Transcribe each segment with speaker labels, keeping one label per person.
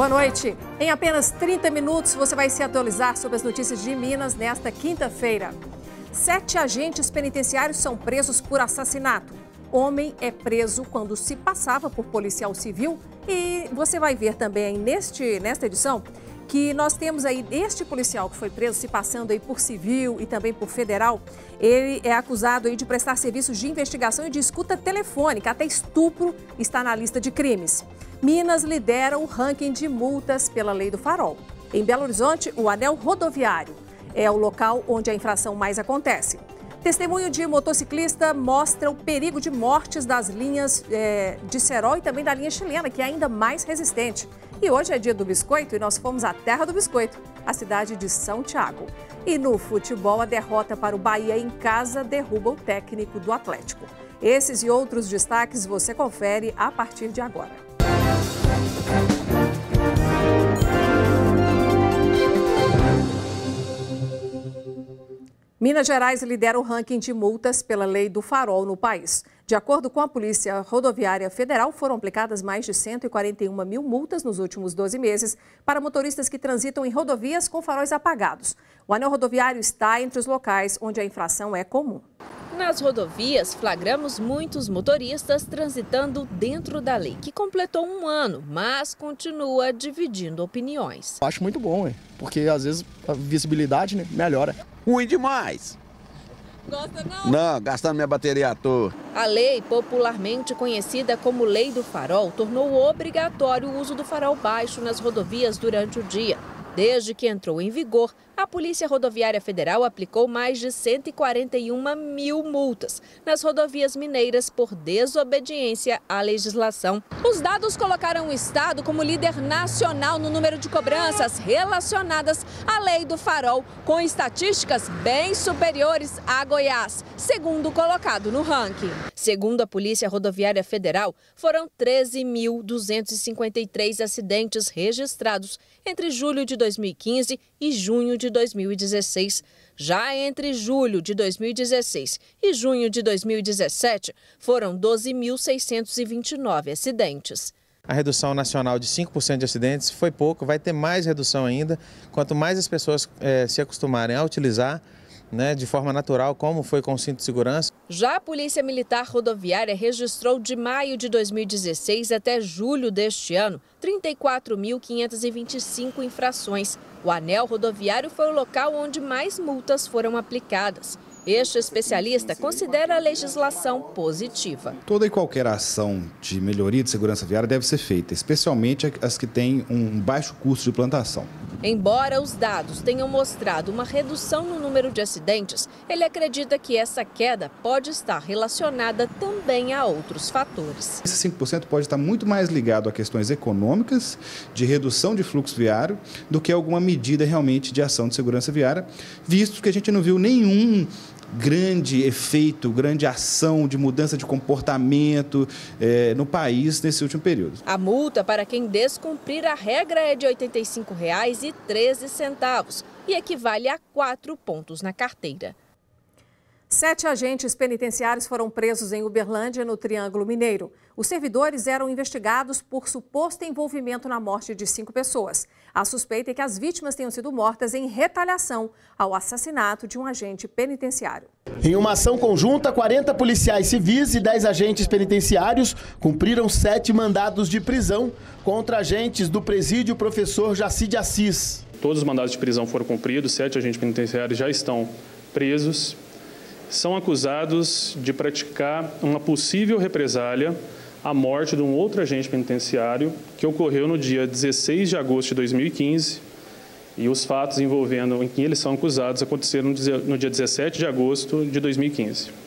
Speaker 1: Boa noite. Em apenas 30 minutos você vai se atualizar sobre as notícias de Minas nesta quinta-feira. 7 agentes penitenciários são presos por assassinato. Homem é preso quando se passava por policial civil e você vai ver também nesta edição que nós temos aí este policial que foi preso se passando aí por civil e também por federal. Ele é acusado aí de prestar serviços de investigação e de escuta telefônica, até estupro está na lista de crimes. Minas lidera o ranking de multas pela Lei do Farol. Em Belo Horizonte, o anel rodoviário é o local onde a infração mais acontece. Testemunho de motociclista mostra o perigo de mortes das linhas de cerol e também da linha chilena, que é ainda mais resistente. E hoje é dia do biscoito e nós fomos à terra do biscoito, a cidade de São Tiago. E no futebol, a derrota para o Bahia em casa derruba o técnico do Atlético. Esses e outros destaques você confere a partir de agora. Minas Gerais lidera o ranking de multas pela Lei do Farol no país. De acordo com a Polícia Rodoviária Federal, foram aplicadas mais de 141 mil multas nos últimos 12 meses para motoristas que transitam em rodovias com faróis apagados. O anel rodoviário está entre os locais onde a infração é comum.
Speaker 2: Nas rodovias, flagramos muitos motoristas transitando dentro da lei, que completou 1 ano, mas continua dividindo opiniões.
Speaker 3: Acho muito bom, porque às vezes a visibilidade melhora.
Speaker 4: Ruim demais.
Speaker 2: Gosta não?
Speaker 4: Não, gastando minha bateria à toa.
Speaker 2: A lei, popularmente conhecida como Lei do Farol, tornou obrigatório o uso do farol baixo nas rodovias durante o dia. Desde que entrou em vigor, a Polícia Rodoviária Federal aplicou mais de 141 mil multas nas rodovias mineiras por desobediência à legislação. Os dados colocaram o estado como líder nacional no número de cobranças relacionadas à Lei do Farol, com estatísticas bem superiores a Goiás, segundo colocado no ranking. Segundo a Polícia Rodoviária Federal, foram 13.253 acidentes registrados entre julho de 2015 e junho de 2016. Já entre julho de 2016 e junho de 2017, foram 12.629 acidentes.
Speaker 5: A redução nacional de 5% de acidentes foi pouco, vai ter mais redução ainda, quanto mais as pessoas se acostumarem a utilizar, de forma natural, como foi com o cinto de segurança.
Speaker 2: Já a Polícia Militar Rodoviária registrou de maio de 2016 até julho deste ano 34.525 infrações. O anel rodoviário foi o local onde mais multas foram aplicadas. Este especialista considera a legislação positiva.
Speaker 6: Toda e qualquer ação de melhoria de segurança viária deve ser feita, especialmente as que têm um baixo custo de implantação.
Speaker 2: Embora os dados tenham mostrado uma redução no número de acidentes, ele acredita que essa queda pode estar relacionada também a outros fatores.
Speaker 6: Esse 5% pode estar muito mais ligado a questões econômicas, de redução de fluxo viário, do que alguma medida realmente de ação de segurança viária, visto que a gente não viu nenhum grande efeito, grande ação de mudança de comportamento no país nesse último período.
Speaker 2: A multa para quem descumprir a regra é de R$ 85,13 e equivale a 4 pontos na carteira.
Speaker 1: 7 agentes penitenciários foram presos em Uberlândia, no Triângulo Mineiro. Os servidores eram investigados por suposto envolvimento na morte de 5 pessoas. A suspeita é que as vítimas tenham sido mortas em retaliação ao assassinato de um agente penitenciário.
Speaker 7: Em uma ação conjunta, 40 policiais civis e 10 agentes penitenciários cumpriram 7 mandados de prisão contra agentes do presídio Professor Jaci de Assis.
Speaker 8: Todos os mandados de prisão foram cumpridos, 7 agentes penitenciários já estão presos. São acusados de praticar uma possível represália à morte de um outro agente penitenciário que ocorreu no dia 16 de agosto de 2015 e os fatos envolvendo em que eles são acusados aconteceram no dia 17 de agosto de 2015.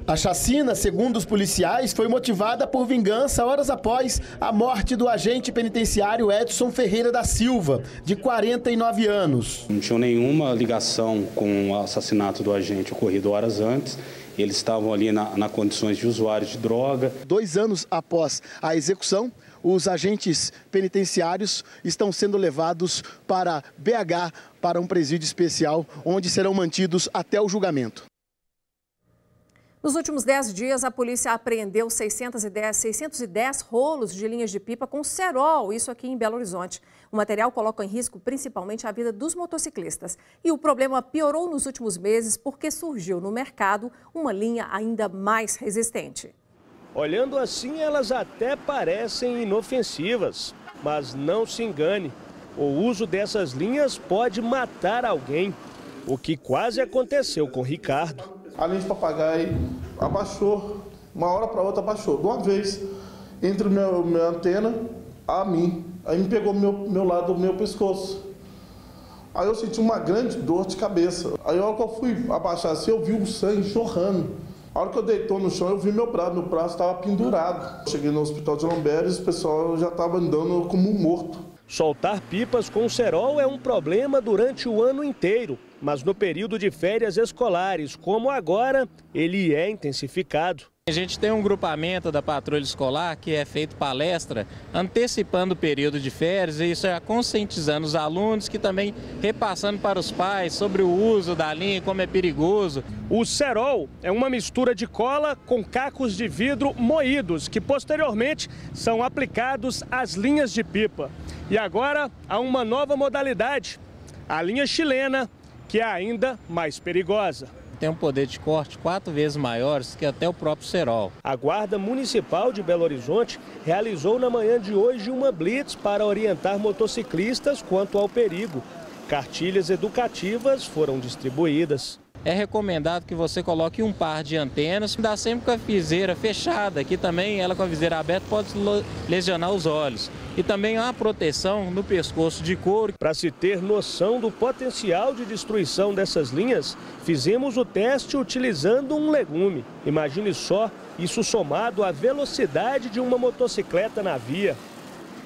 Speaker 7: A chacina, segundo os policiais, foi motivada por vingança horas após a morte do agente penitenciário Edson Ferreira da Silva, de 49 anos.
Speaker 9: Não tinha nenhuma ligação com o assassinato do agente ocorrido horas antes. Eles estavam ali na condições de usuários de droga.
Speaker 7: 2 anos após a execução, os agentes penitenciários estão sendo levados para BH, para um presídio especial, onde serão mantidos até o julgamento.
Speaker 1: Nos últimos 10 dias, a polícia apreendeu 610 rolos de linhas de pipa com cerol, isso aqui em Belo Horizonte. O material coloca em risco principalmente a vida dos motociclistas. E o problema piorou nos últimos meses porque surgiu no mercado uma linha ainda mais resistente.
Speaker 10: Olhando assim, elas até parecem inofensivas, mas não se engane. O uso dessas linhas pode matar alguém, o que quase aconteceu com Ricardo.
Speaker 11: A linha de papagaio abaixou, uma hora para outra abaixou, de uma vez, entre minha antena a mim. Aí me pegou meu lado do meu pescoço. Aí eu senti uma grande dor de cabeça. Aí a hora que eu fui abaixar assim, eu vi o sangue jorrando. A hora que eu deitou no chão, eu vi meu braço estava pendurado. Cheguei no hospital de Lomberes, o pessoal já estava andando como um morto.
Speaker 10: Soltar pipas com cerol é um problema durante o ano inteiro, mas no período de férias escolares, como agora, ele é intensificado.
Speaker 12: A gente tem um grupamento da patrulha escolar que é feito palestra antecipando o período de férias, e isso é conscientizando os alunos, que também repassando para os pais sobre o uso da linha, como é perigoso.
Speaker 10: O cerol é uma mistura de cola com cacos de vidro moídos, que posteriormente são aplicados às linhas de pipa. E agora há uma nova modalidade, a linha chilena, que é ainda mais perigosa.
Speaker 12: Tem um poder de corte 4 vezes maior que até o próprio cerol.
Speaker 10: A Guarda Municipal de Belo Horizonte realizou na manhã de hoje uma blitz para orientar motociclistas quanto ao perigo. Cartilhas educativas foram distribuídas.
Speaker 12: É recomendado que você coloque um par de antenas, dá sempre com a viseira fechada, que também ela com a viseira aberta pode lesionar os olhos. E também há proteção no pescoço de couro.
Speaker 10: Para se ter noção do potencial de destruição dessas linhas, fizemos o teste utilizando um legume. Imagine só, isso somado à velocidade de uma motocicleta na via.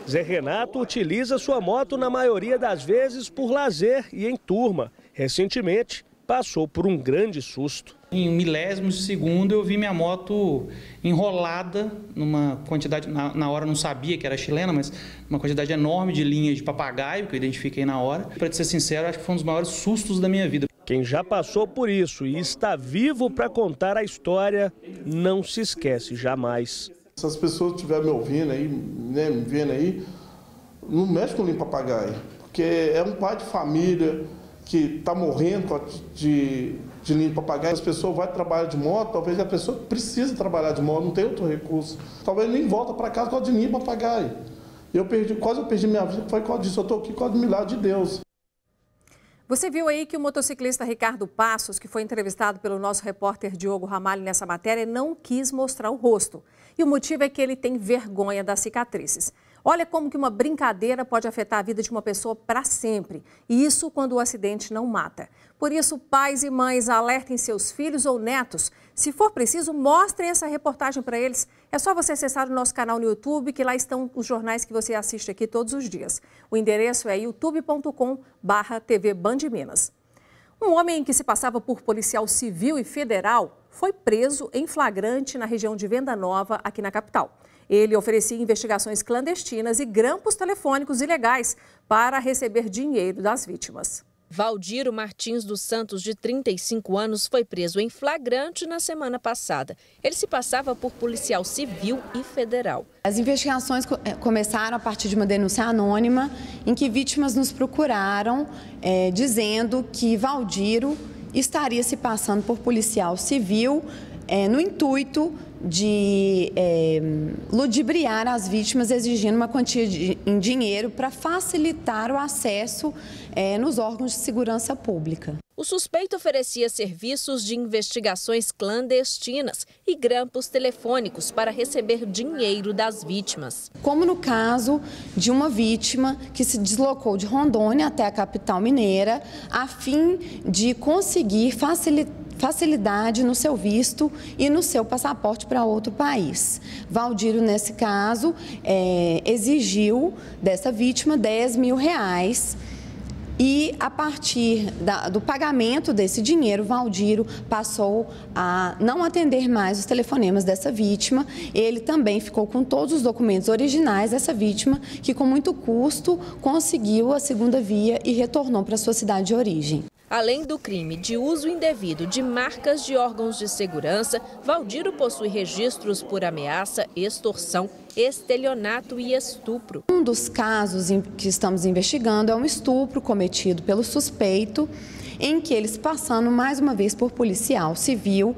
Speaker 10: Zé Renato utiliza sua moto na maioria das vezes por lazer e em turma. Recentemente, passou por um grande susto.
Speaker 13: Em milésimos de segundo eu vi minha moto enrolada numa quantidade, na hora eu não sabia que era chilena, mas uma quantidade enorme de linhas de papagaio, que eu identifiquei na hora. Para ser sincero, acho que foi um dos maiores sustos da minha vida.
Speaker 10: Quem já passou por isso e está vivo para contar a história, não se esquece jamais.
Speaker 11: Se as pessoas estiverem me ouvindo aí, né, me vendo aí, não mexe com linha de papagaio, porque é um pai de família que está morrendo de linha de papagaio. As pessoas vão trabalhar de moto, talvez a pessoa precisa trabalhar de moto, não tem outro recurso. Talvez nem volta para casa com a de linha de papagaio. Quase eu perdi minha vida, foi por causa disso. Eu estou aqui com o milagre de Deus.
Speaker 1: Você viu aí que o motociclista Ricardo Passos, que foi entrevistado pelo nosso repórter Diogo Ramalho nessa matéria, não quis mostrar o rosto. E o motivo é que ele tem vergonha das cicatrizes. Olha como que uma brincadeira pode afetar a vida de uma pessoa para sempre. E isso quando o acidente não mata. Por isso, pais e mães, alertem seus filhos ou netos. Se for preciso, mostrem essa reportagem para eles. É só você acessar o nosso canal no YouTube, que lá estão os jornais que você assiste aqui todos os dias. O endereço é youtube.com/TV Band Minas. Um homem que se passava por policial civil e federal foi preso em flagrante na região de Venda Nova, aqui na capital. Ele oferecia investigações clandestinas e grampos telefônicos ilegais para receber dinheiro das vítimas.
Speaker 2: Valdiro Martins dos Santos, de 35 anos, foi preso em flagrante na semana passada. Ele se passava por policial civil e federal.
Speaker 14: As investigações começaram a partir de uma denúncia anônima em que vítimas nos procuraram dizendo que Valdiro estaria se passando por policial civil no intuito de ludibriar as vítimas, exigindo uma quantia em dinheiro para facilitar o acesso nos órgãos de segurança pública.
Speaker 2: O suspeito oferecia serviços de investigações clandestinas e grampos telefônicos para receber dinheiro das vítimas.
Speaker 14: Como no caso de uma vítima que se deslocou de Rondônia até a capital mineira a fim de conseguir facilidade no seu visto e no seu passaporte para outro país. Valdiro, nesse caso, exigiu dessa vítima R$10 mil e, a partir do pagamento desse dinheiro, Valdiro passou a não atender mais os telefonemas dessa vítima. Ele também ficou com todos os documentos originais dessa vítima, que com muito custo conseguiu a segunda via e retornou para sua cidade de origem.
Speaker 2: Além do crime de uso indevido de marcas de órgãos de segurança, Valdiro possui registros por ameaça, extorsão, estelionato e estupro.
Speaker 14: Um dos casos que estamos investigando é um estupro cometido pelo suspeito, em que eles, passando mais uma vez por policial civil,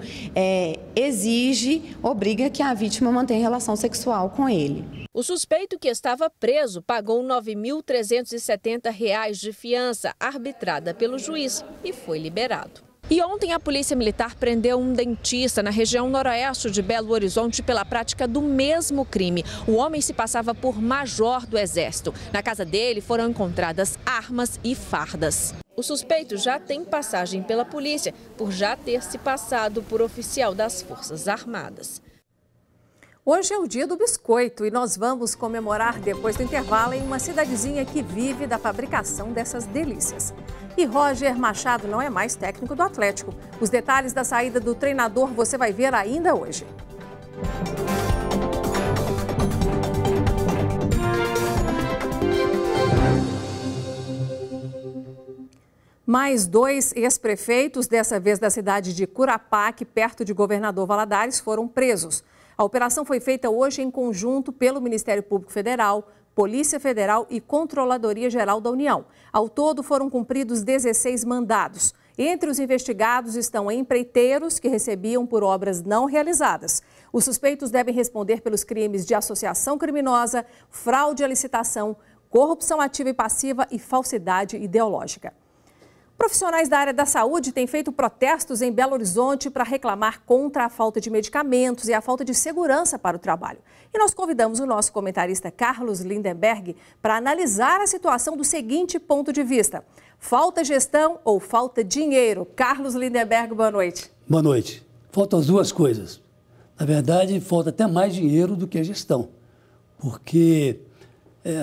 Speaker 14: obriga que a vítima mantenha relação sexual com ele.
Speaker 2: O suspeito, que estava preso, pagou R$ 9.370 de fiança arbitrada pelo juiz e foi liberado. E ontem a Polícia Militar prendeu um dentista na região noroeste de Belo Horizonte pela prática do mesmo crime. O homem se passava por major do Exército. Na casa dele foram encontradas armas e fardas. O suspeito já tem passagem pela polícia por já ter se passado por oficial das Forças Armadas.
Speaker 1: Hoje é o dia do biscoito e nós vamos comemorar depois do intervalo em uma cidadezinha que vive da fabricação dessas delícias. E Roger Machado não é mais técnico do Atlético. Os detalhes da saída do treinador você vai ver ainda hoje. Mais 2 ex-prefeitos, dessa vez da cidade de Curapaque, perto de Governador Valadares, foram presos. A operação foi feita hoje em conjunto pelo Ministério Público Federal, Polícia Federal e Controladoria Geral da União. Ao todo, foram cumpridos 16 mandados. Entre os investigados estão empreiteiros que recebiam por obras não realizadas. Os suspeitos devem responder pelos crimes de associação criminosa, fraude à licitação, corrupção ativa e passiva e falsidade ideológica. Profissionais da área da saúde têm feito protestos em Belo Horizonte para reclamar contra a falta de medicamentos e a falta de segurança para o trabalho. E nós convidamos o nosso comentarista Carlos Lindenberg para analisar a situação do seguinte ponto de vista: falta gestão ou falta dinheiro? Carlos Lindenberg, boa noite.
Speaker 15: Boa noite. Faltam as duas coisas. Na verdade, falta até mais dinheiro do que a gestão, porque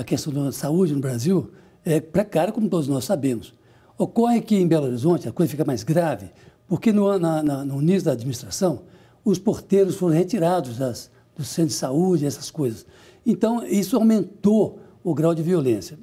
Speaker 15: a questão da saúde no Brasil é precária, como todos nós sabemos. Ocorre que em Belo Horizonte a coisa fica mais grave, porque no início da administração, os porteiros foram retirados do centro de saúde, essas coisas. Então, isso aumentou o grau de violência.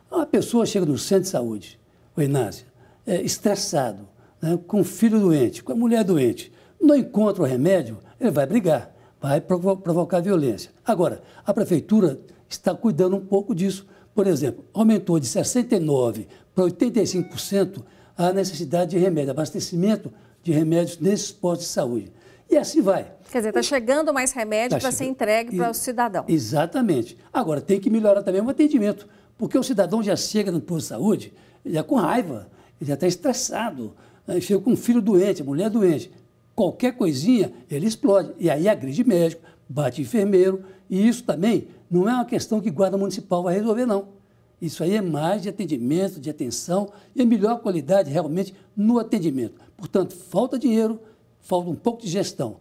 Speaker 15: Uma pessoa chega no centro de saúde, o Inácia, estressado, né, com o filho doente, com a mulher doente, não encontra o remédio, ele vai brigar, vai provocar violência. Agora, a prefeitura está cuidando um pouco disso. Por exemplo, aumentou de 69% para 85% a necessidade de remédio, abastecimento de remédios nesses postos de saúde. E assim vai.
Speaker 1: Quer dizer, está chegando mais remédio para ser entregue para o cidadão.
Speaker 15: Exatamente. Agora, tem que melhorar também o atendimento, porque o cidadão já chega no posto de saúde, já com raiva, ele já está estressado, né? Chega com um filho doente, mulher doente. Qualquer coisinha, ele explode. E aí agride médico, bate enfermeiro, e isso também não é uma questão que a Guarda Municipal vai resolver, não. Isso aí é mais de atendimento, de atenção e a melhor qualidade realmente no atendimento. Portanto, falta dinheiro, falta um pouco de gestão.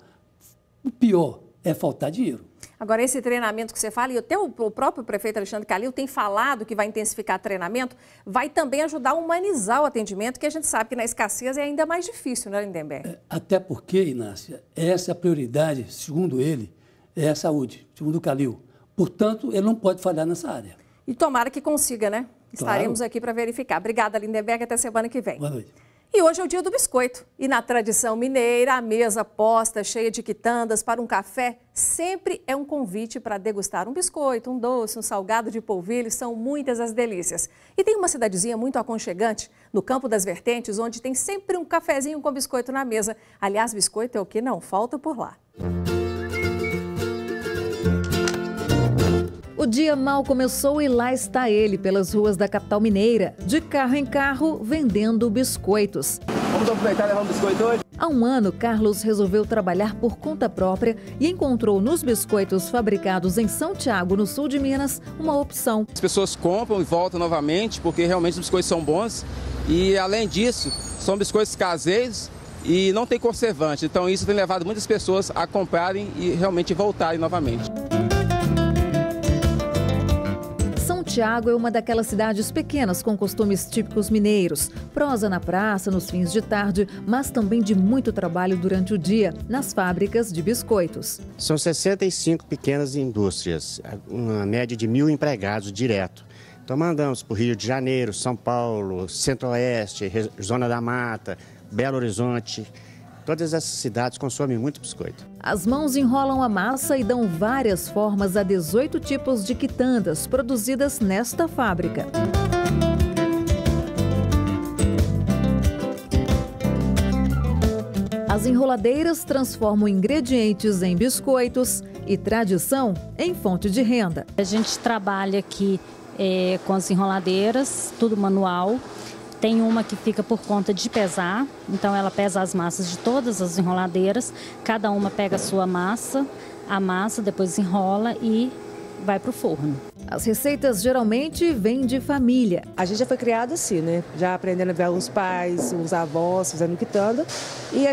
Speaker 15: O pior é faltar dinheiro.
Speaker 1: Agora, esse treinamento que você fala, e até o próprio prefeito Alexandre Calil tem falado que vai intensificar treinamento, vai também ajudar a humanizar o atendimento, que a gente sabe que na escassez é ainda mais difícil, né, Lindenberg?
Speaker 15: Até porque, Inácia, essa é a prioridade, segundo ele, é a saúde, segundo o Calil. Portanto, ele não pode falhar nessa área.
Speaker 1: E tomara que consiga, né? Estaremos aqui para verificar. Obrigada, Lindenberg. Até semana que vem.
Speaker 15: Boa noite.
Speaker 1: E hoje é o dia do biscoito. E na tradição mineira, a mesa posta, cheia de quitandas para um café, sempre é um convite para degustar um biscoito, um doce, um salgado de polvilho. São muitas as delícias. E tem uma cidadezinha muito aconchegante, no Campo das Vertentes, onde tem sempre um cafezinho com biscoito na mesa. Aliás, biscoito é o que não falta por lá.
Speaker 16: O dia mal começou e lá está ele, pelas ruas da capital mineira, de carro em carro, vendendo biscoitos.
Speaker 17: Vamos aproveitar e levar um biscoito hoje?
Speaker 16: Há um ano, Carlos resolveu trabalhar por conta própria e encontrou nos biscoitos fabricados em São Tiago, no sul de Minas, uma opção.
Speaker 17: As pessoas compram e voltam novamente, porque realmente os biscoitos são bons. E, além disso, são biscoitos caseiros e não tem conservante. Então, isso tem levado muitas pessoas a comprarem e realmente voltarem novamente.
Speaker 16: São Tiago é uma daquelas cidades pequenas com costumes típicos mineiros. Prosa na praça, nos fins de tarde, mas também de muito trabalho durante o dia, nas fábricas de biscoitos.
Speaker 18: São 65 pequenas indústrias, uma média de 1.000 empregados direto. Então mandamos para o Rio de Janeiro, São Paulo, Centro-Oeste, Zona da Mata, Belo Horizonte. Todas essas cidades consomem muito biscoito.
Speaker 16: As mãos enrolam a massa e dão várias formas a 18 tipos de quitandas produzidas nesta fábrica. As enroladeiras transformam ingredientes em biscoitos e tradição em fonte de renda.
Speaker 19: A gente trabalha aqui com as enroladeiras, tudo manual. Tem uma que fica por conta de pesar, então ela pesa as massas de todas as enroladeiras. Cada uma pega a sua massa, amassa, depois enrola e vai para o forno.
Speaker 16: As receitas geralmente vêm de família.
Speaker 20: A gente já foi criado assim, né? Já aprendendo a ver os pais, os avós, fazendo quitanda. E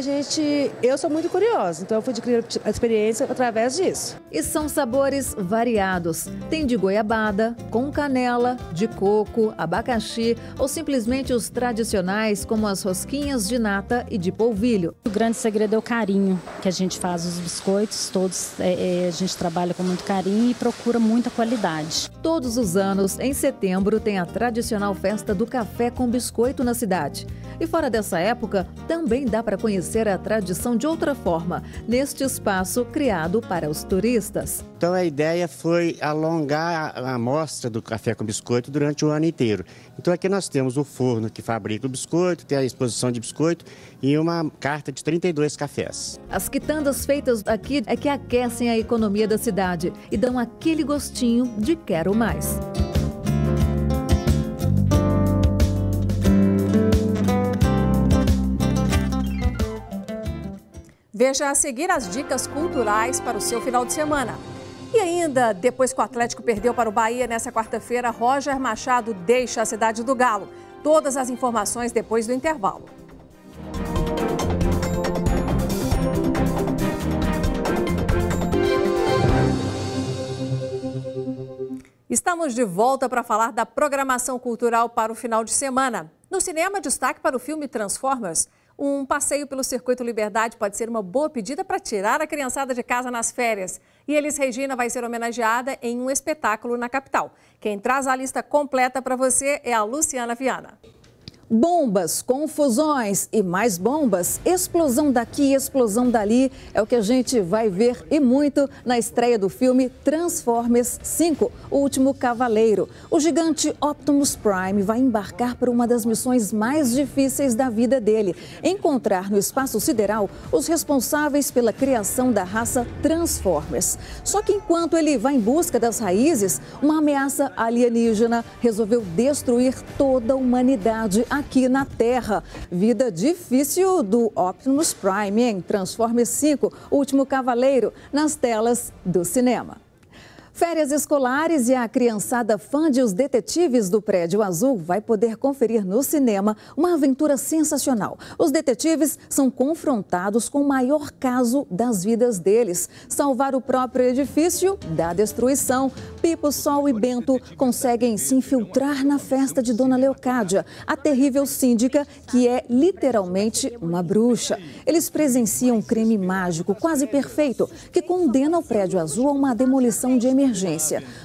Speaker 20: eu sou muito curiosa, então eu fui adquirir a experiência através disso.
Speaker 16: E são sabores variados. Tem de goiabada, com canela, de coco, abacaxi ou simplesmente os tradicionais como as rosquinhas de nata e de polvilho.
Speaker 19: O grande segredo é o carinho que a gente faz, os biscoitos todos, a gente trabalha com muito carinho e procura muita qualidade.
Speaker 16: Todos os anos, em setembro, tem a tradicional festa do café com biscoito na cidade. E fora dessa época, também dá para conhecer a tradição de outra forma, neste espaço criado para os turistas.
Speaker 18: Então a ideia foi alongar a amostra do café com biscoito durante o ano inteiro. Então aqui nós temos o forno que fabrica o biscoito, tem a exposição de biscoito e uma carta de 32 cafés.
Speaker 16: As quitandas feitas aqui é que aquecem a economia da cidade e dão aquele gostinho de quero mais.
Speaker 1: Veja a seguir as dicas culturais para o seu final de semana. E ainda, depois que o Atlético perdeu para o Bahia nessa quarta-feira, Roger Machado deixa a cidade do Galo. Todas as informações depois do intervalo. Estamos de volta para falar da programação cultural para o final de semana. No cinema, destaque para o filme Transformers. Um passeio pelo Circuito Liberdade pode ser uma boa pedida para tirar a criançada de casa nas férias. E Elis Regina vai ser homenageada em um espetáculo na capital. Quem traz a lista completa para você é a Luciana Viana.
Speaker 16: Bombas, confusões e mais bombas, explosão daqui, explosão dali, é o que a gente vai ver e muito na estreia do filme Transformers 5, O Último Cavaleiro. O gigante Optimus Prime vai embarcar para uma das missões mais difíceis da vida dele, encontrar no espaço sideral os responsáveis pela criação da raça Transformers. Só que enquanto ele vai em busca das raízes, uma ameaça alienígena resolveu destruir toda a humanidade aqui na Terra. Vida difícil do Optimus Prime em Transformers 5, O Último Cavaleiro, nas telas do cinema. Férias escolares e a criançada fã de Os Detetives do Prédio Azul vai poder conferir no cinema uma aventura sensacional. Os detetives são confrontados com o maior caso das vidas deles: salvar o próprio edifício da destruição. Pipo, Sol e Bento conseguem se infiltrar na festa de Dona Leocádia, a terrível síndica que é literalmente uma bruxa. Eles presenciam um crime mágico quase perfeito que condena o Prédio Azul a uma demolição de emergência.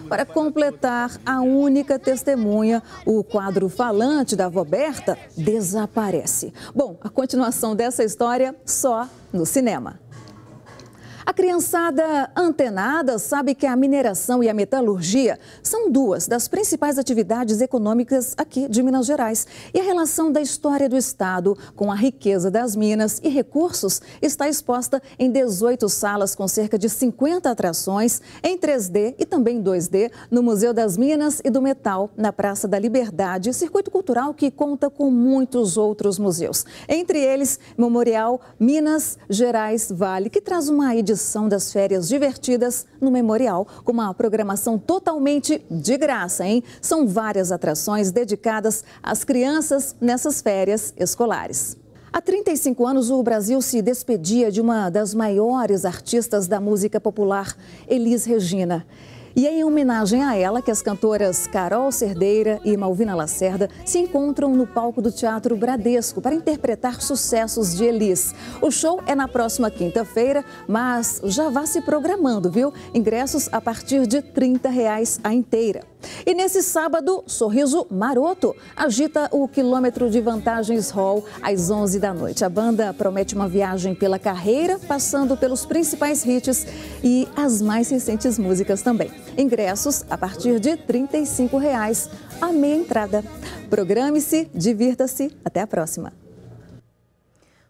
Speaker 16: Para completar, a única testemunha, o quadro falante da avó Berta, desaparece. Bom, a continuação dessa história só no cinema. A criançada antenada sabe que a mineração e a metalurgia são duas das principais atividades econômicas aqui de Minas Gerais. E a relação da história do estado com a riqueza das minas e recursos está exposta em 18 salas com cerca de 50 atrações em 3D e também 2D no Museu das Minas e do Metal, na Praça da Liberdade, circuito cultural que conta com muitos outros museus. Entre eles, Memorial Minas Gerais Vale, que traz uma edição das férias divertidas no Memorial, com uma programação totalmente de graça, hein? São várias atrações dedicadas às crianças nessas férias escolares. Há 35 anos, o Brasil se despedia de uma das maiores artistas da música popular, Elis Regina. E é em homenagem a ela que as cantoras Carol Cerdeira e Malvina Lacerda se encontram no palco do Teatro Bradesco para interpretar sucessos de Elis. O show é na próxima quinta-feira, mas já vá se programando, viu? Ingressos a partir de R$ 30 a inteira. E nesse sábado, Sorriso Maroto agita o quilômetro de Vantagens Hall às 11 da noite. A banda promete uma viagem pela carreira, passando pelos principais hits e as mais recentes músicas também. Ingressos a partir de R$ 35 a meia entrada. Programe-se, divirta-se. Até a próxima.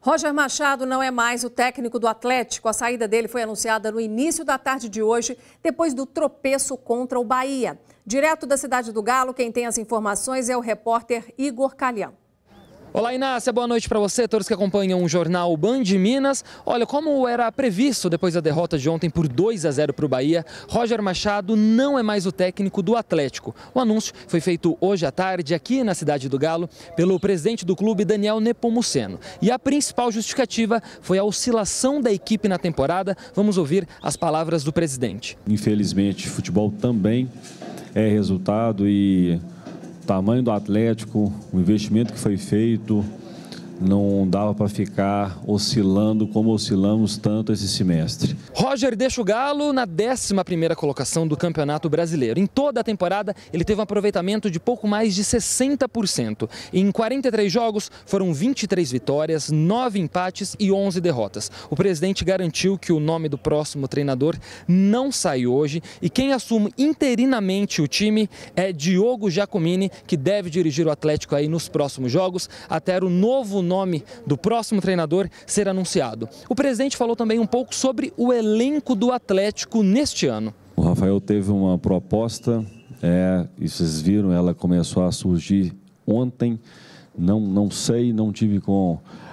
Speaker 1: Roger Machado não é mais o técnico do Atlético. A saída dele foi anunciada no início da tarde de hoje, depois do tropeço contra o Bahia. Direto da cidade do Galo, quem tem as informações é o repórter Igor Calhão.
Speaker 21: Olá, Inácia, boa noite para você, todos que acompanham o jornal Band Minas. Olha, como era previsto depois da derrota de ontem por 2-0 para o Bahia, Roger Machado não é mais o técnico do Atlético. O anúncio foi feito hoje à tarde aqui na cidade do Galo pelo presidente do clube, Daniel Nepomuceno. E a principal justificativa foi a oscilação da equipe na temporada. Vamos ouvir as palavras do presidente.
Speaker 22: Infelizmente, futebol também é resultado e o tamanho do Atlético, o investimento que foi feito, não dava para ficar oscilando como oscilamos tanto esse semestre.
Speaker 21: Roger deixa o Galo na 11ª colocação do Campeonato Brasileiro. Em toda a temporada, ele teve um aproveitamento de pouco mais de 60%. Em 43 jogos, foram 23 vitórias, 9 empates e 11 derrotas. O presidente garantiu que o nome do próximo treinador não sai hoje e quem assume interinamente o time é Diogo Giacomini, que deve dirigir o Atlético aí nos próximos jogos, até o novo nome do próximo treinador ser anunciado. O presidente falou também um pouco sobre o elenco do Atlético neste ano.
Speaker 22: O Rafael teve uma proposta, e vocês viram, ela começou a surgir ontem, não sei, não tive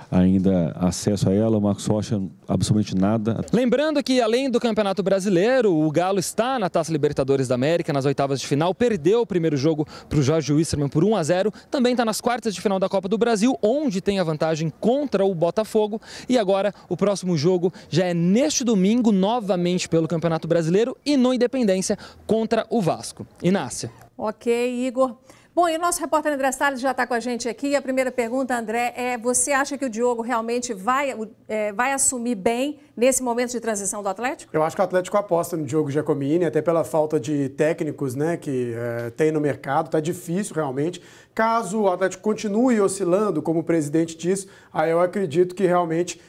Speaker 22: ainda acesso a ela, o Marcos Rocha absolutamente nada.
Speaker 21: Lembrando que além do Campeonato Brasileiro, o Galo está na Taça Libertadores da América, nas oitavas de final, perdeu o primeiro jogo para o Jorge Wilstermann por 1-0, também está nas quartas de final da Copa do Brasil, onde tem a vantagem contra o Botafogo, e agora o próximo jogo já é neste domingo, novamente pelo Campeonato Brasileiro e no Independência contra o Vasco. Inácia.
Speaker 1: Ok, Igor. Bom, e o nosso repórter André Salles já está com a gente aqui. A primeira pergunta, André, você acha que o Diogo realmente vai assumir bem nesse momento de transição do Atlético?
Speaker 23: Eu acho que o Atlético aposta no Diogo Giacomini, até pela falta de técnicos, né, que tem no mercado. Está difícil realmente. Caso o Atlético continue oscilando, como o presidente disse, aí eu acredito que realmente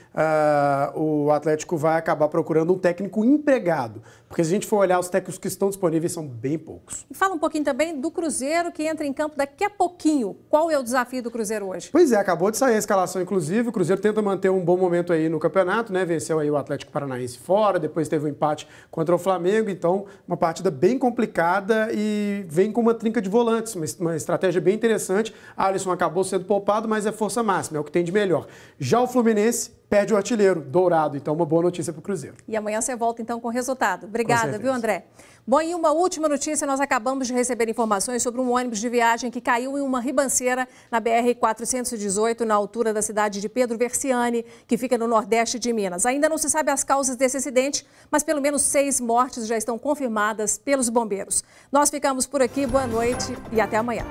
Speaker 23: o Atlético vai acabar procurando um técnico empregado. Porque se a gente for olhar, os técnicos que estão disponíveis são bem poucos.
Speaker 1: E fala um pouquinho também do Cruzeiro, que entra em campo daqui a pouquinho. Qual é o desafio do Cruzeiro hoje?
Speaker 23: Pois é, acabou de sair a escalação, inclusive. O Cruzeiro tenta manter um bom momento aí no campeonato, né? Venceu aí o Atlético Paranaense fora, depois teve um empate contra o Flamengo. Então, uma partida bem complicada e vem com uma trinca de volantes, uma estratégia bem interessante. Alisson acabou sendo poupado, mas é força máxima, é o que tem de melhor. Já o Fluminense perde o artilheiro, Dourado. Então, uma boa notícia para o Cruzeiro.
Speaker 1: E amanhã você volta, então, com o resultado. Obrigada, viu, André? Bom, e uma última notícia, nós acabamos de receber informações sobre um ônibus de viagem que caiu em uma ribanceira na BR-418, na altura da cidade de Pedro Versiani, que fica no nordeste de Minas. Ainda não se sabe as causas desse acidente, mas pelo menos 6 mortes já estão confirmadas pelos bombeiros. Nós ficamos por aqui, boa noite e até amanhã.